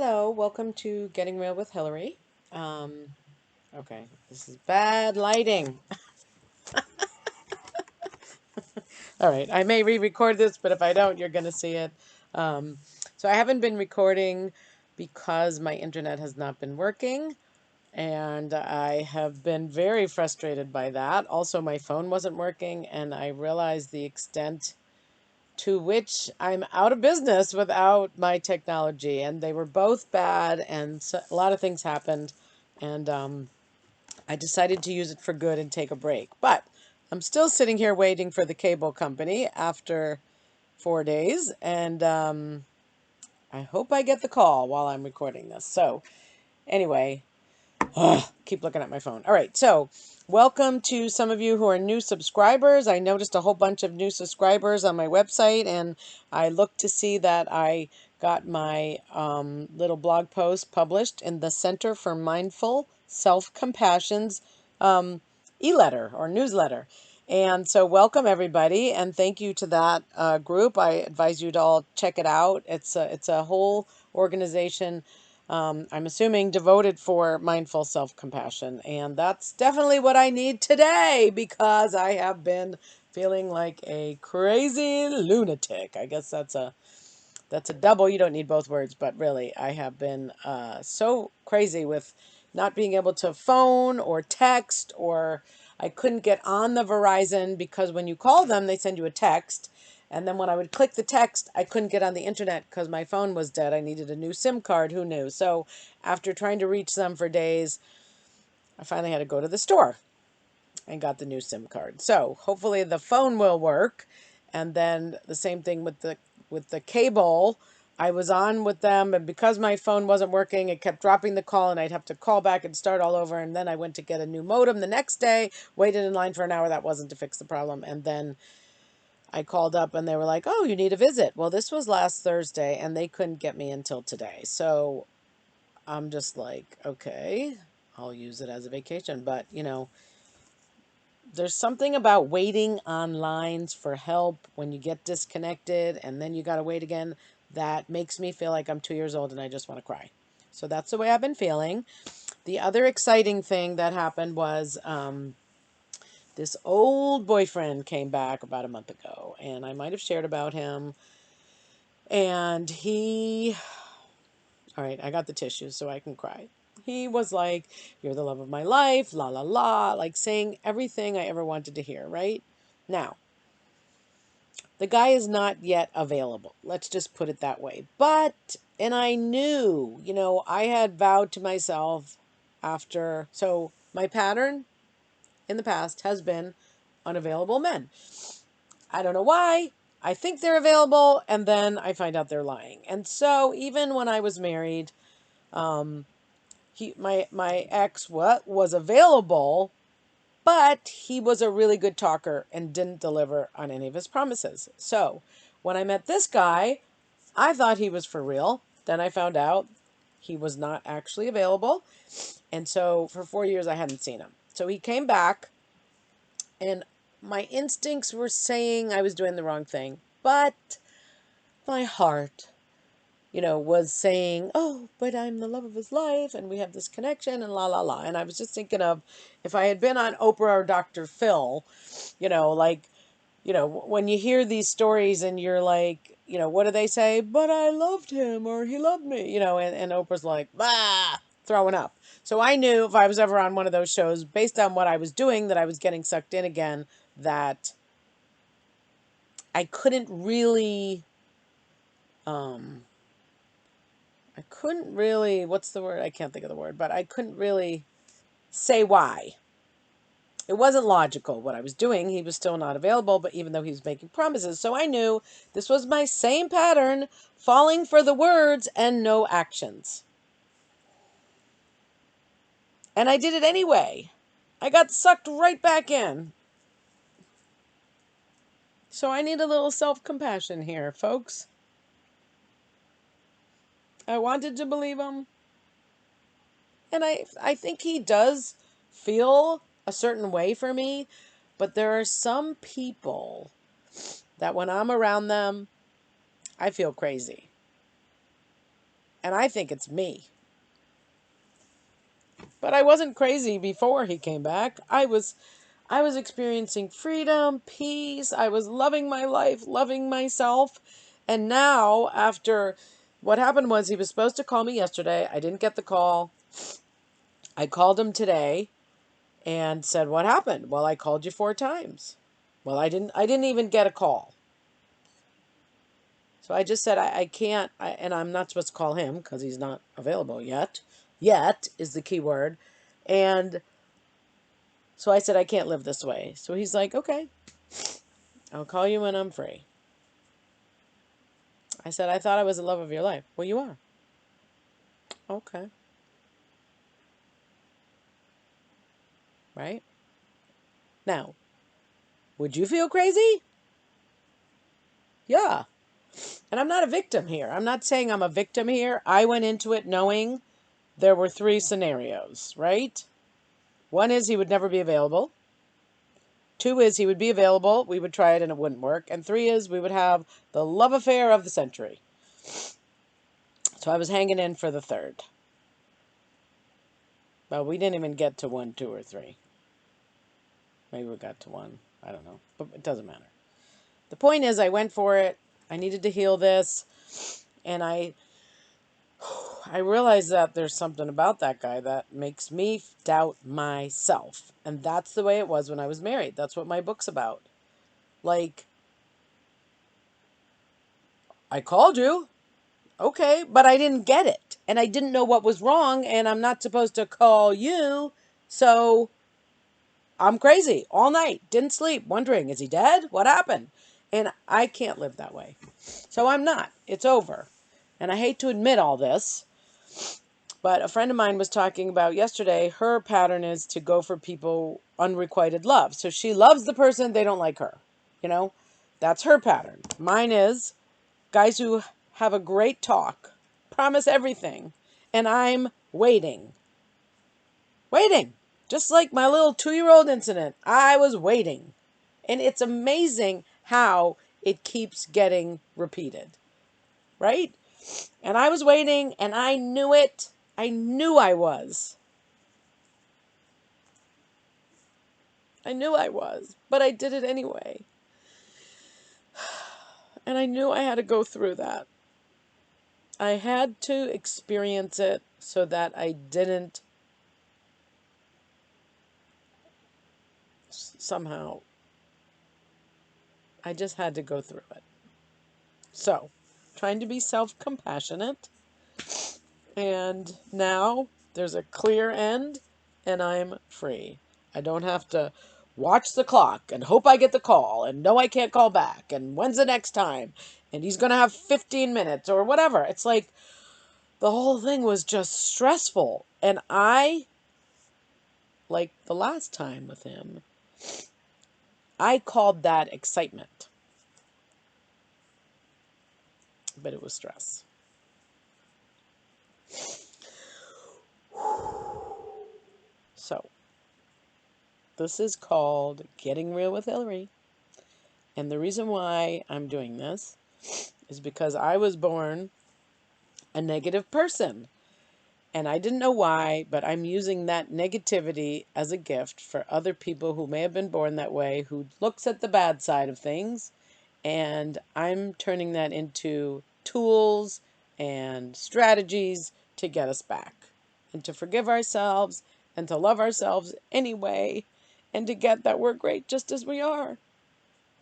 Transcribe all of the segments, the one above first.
Hello, welcome to Getting Real with Hillary. Okay, this is bad lighting. All right, I may re-record this, but if I don't, you're going to see it. Um, so I haven't been recording because my internet has not been working, and I have been very frustrated by that. Also, my phone wasn't working, and I realized the extent to which I'm out of business without my technology, and they were both bad, and so, a lot of things happened, and I decided to use it for good and take a break. But I'm still sitting here waiting for the cable company after 4 days, and I hope I get the call while I'm recording this. So, anyway, keep looking at my phone. All right, so welcome to some of you who are new subscribers. I noticed a whole bunch of new subscribers on my website, and I looked to see that I got my little blog post published in the Center for Mindful Self-Compassion's e-letter or newsletter. And so welcome everybody, and thank you to that group. I advise you to all check it out. It's a whole organization, I'm assuming devoted for mindful self-compassion. And that's definitely what I need today because I have been feeling like a crazy lunatic. I guess that's a double. You don't need both words, but really, I have been so crazy with not being able to phone or text, or I couldn't get on the Verizon because when you call them, they send you a text. And then when I would click the text, I couldn't get on the internet because my phone was dead. I needed a new SIM card. Who knew? So after trying to reach them for days, I finally had to go to the store and got the new SIM card. So hopefully the phone will work. And then the same thing with the cable. I was on with them, and because my phone wasn't working, it kept dropping the call, and I'd have to call back and start all over. And then I went to get a new modem the next day, waited in line for an hour. That wasn't to fix the problem. And then I called up, and they were like, "Oh, you need a visit." Well, this was last Thursday, and they couldn't get me until today. So I'm just like, okay, I'll use it as a vacation. But, there's something about waiting on lines for help when you get disconnected and then you got to wait again that makes me feel like I'm 2 years old and I just want to cry. So that's the way I've been feeling. The other exciting thing that happened was this old boyfriend came back about a month ago, and I might have shared about him. And all right, I got the tissues so I can cry. He was like, "You're the love of my life, la la la," like saying everything I ever wanted to hear, right? Now, the guy is not yet available. Let's just put it that way. But, and I knew, I had vowed to myself so my pattern in the past has been unavailable men. I don't know why. I think they're available, and then I find out they're lying. And so, even when I was married, um, my ex was available, but he was a really good talker and didn't deliver on any of his promises. So when I met this guy, I thought he was for real. Then I found out he was not actually available. And so for 4 years, I hadn't seen him. So he came back, and my instincts were saying I was doing the wrong thing. But my heart, was saying, "Oh, but I'm the love of his life, and we have this connection, and la la la." And I was just thinking of if I had been on Oprah or Dr. Phil, like, when you hear these stories and you're like, what do they say? "But I loved him," or "He loved me," and Oprah's like, "Ah," throwing up. So I knew if I was ever on one of those shows, based on what I was doing, that I was getting sucked in again, that I couldn't really, um, what's the word? I can't think of the word, but I couldn't really say why. It wasn't logical what I was doing. He was still not available, but even though he was making promises. So I knew this was my same pattern, falling for the words and no actions. And I did it anyway. I got sucked right back in. So I need a little self-compassion here, folks. I wanted to believe him. And I think he does feel a certain way for me, but there are some people that when I'm around them, I feel crazy. And I think it's me. But I wasn't crazy before he came back. I was experiencing freedom, peace. I was loving my life, loving myself. And now, after what happened was he was supposed to call me yesterday. I didn't get the call. I called him today and said, "What happened?" "Well, I called you 4 times." "Well, I didn't even get a call." So I just said, I can't, and I'm not supposed to call him because he's not available yet. Yet is the key word. And so I said, I can't live this way. So he's like, okay, I'll call you when I'm free. I said, I thought I was the love of your life. Well, you are. Okay. Right? Now, would you feel crazy? Yeah. And I'm not a victim here. I'm not saying I'm a victim here. I went into it knowing there were 3 scenarios, right? One is he would never be available. 2 is he would be available, we would try it and it wouldn't work. And 3 is we would have the love affair of the century. So I was hanging in for the third. Well, we didn't even get to 1, 2, or 3. Maybe we got to 1. I don't know. But it doesn't matter. The point is I went for it. I needed to heal this. And I realized that there's something about that guy that makes me doubt myself. And that's the way it was when I was married. That's what my book's about. Like, I called you. Okay, but I didn't get it. And I didn't know what was wrong. And I'm not supposed to call you. So I'm crazy all night. Didn't sleep, wondering, is he dead? What happened? And I can't live that way. So I'm not. It's over. And I hate to admit all this, but a friend of mine was talking about yesterday, her pattern is to go for people unrequited love. So she loves the person, they don't like her. You know, that's her pattern. Mine is guys who have a great talk, promise everything, and I'm waiting. Waiting. Just like my little 2-year-old incident. I was waiting. And it's amazing how it keeps getting repeated. Right? And I was waiting and I knew it. I knew I was. I knew I was. But I did it anyway. And I knew I had to go through that. I had to experience it so that I didn't somehow. I just had to go through it. So, trying to be self-compassionate. And now there's a clear end and I'm free. I don't have to watch the clock and hope I get the call and know I can't call back and when's the next time and he's going to have 15 minutes or whatever. It's like the whole thing was just stressful. And like the last time with him, I called that excitement, but it was stress. So, this is called Getting Real with Hillary. And the reason why I'm doing this is because I was born a negative person. And I didn't know why, but I'm using that negativity as a gift for other people who may have been born that way, who looks at the bad side of things. And I'm turning that into tools and strategies to get us back and to forgive ourselves and to love ourselves anyway and to get that we're great just as we are.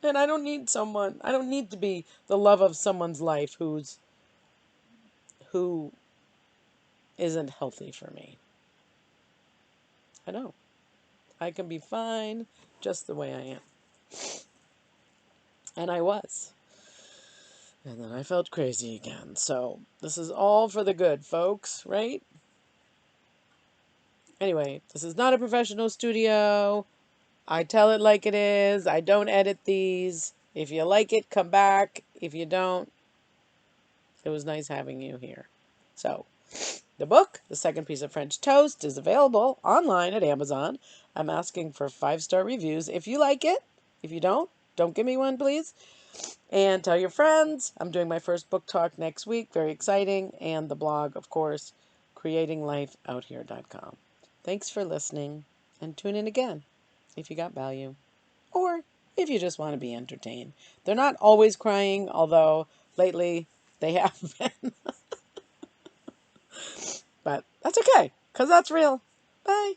And I don't need someone. I don't need to be the love of someone's life who isn't healthy for me. I don't. I can be fine just the way I am. And I was. And then I felt crazy again. So this is all for the good, folks, right? Anyway, this is not a professional studio. I tell it like it is. I don't edit these. If you like it, come back. If you don't, it was nice having you here. So, the book, The Second Piece of French Toast, is available online at Amazon. I'm asking for 5-star reviews if you like it. If you don't give me one, please. And tell your friends. I'm doing my first book talk next week. Very exciting. And the blog, of course, creatinglifeouthere.com. Thanks for listening. And tune in again if you got value. Or if you just want to be entertained. They're not always crying, although lately they have been. But that's okay, because that's real. Bye.